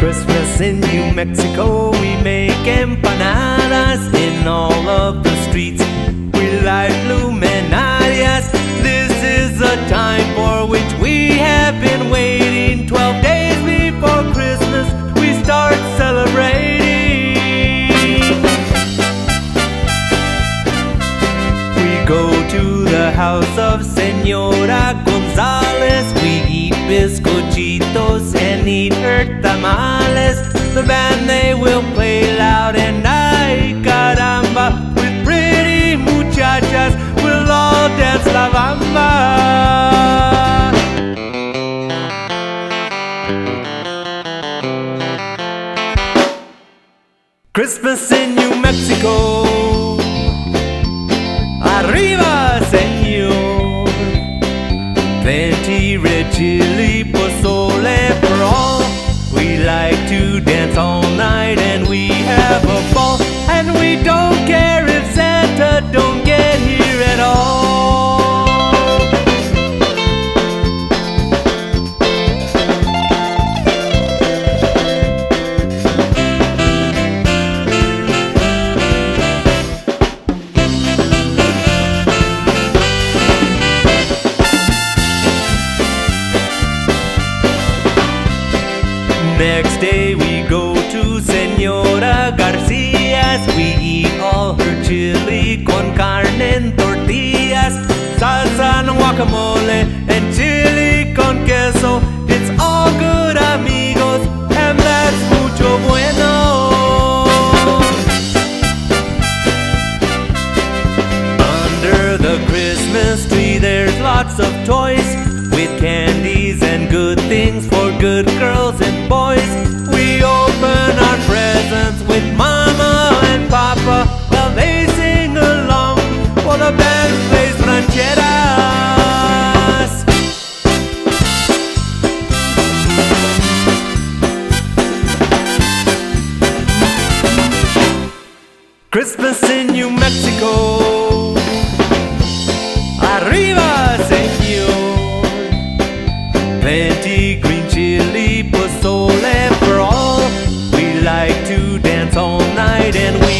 Christmas in New Mexico, we make empanadas in all of the streets. We light luminarias. This is a time for which we have been waiting. 12 days before Christmas, we start celebrating. We go to the house of Senora Gonzalez. We eat bizcochitos and eat her tamales. The band, they will play loud and ay caramba. With pretty muchachas, we'll all dance la bamba. Christmas in New Mexico. Arriba, Senor. Plenty red chili, Posole for all. We like to dance all night and we have a ball. And we don't care if Santa don't get here at all. Next day we go to Senora Garcia's. We eat all her chili con carne and tortillas, salsa and guacamole and chili con queso. It's all good, amigos, and that's mucho bueno. Under the Christmas tree there's lots of toys with candies and good things for good girls and boys. We open our presents with Mama and Papa while they sing along while the band plays rancheras. Christmas in New Mexico. Arriba, Senor. Plenty green chili, Posole for all. We like to dance all night and we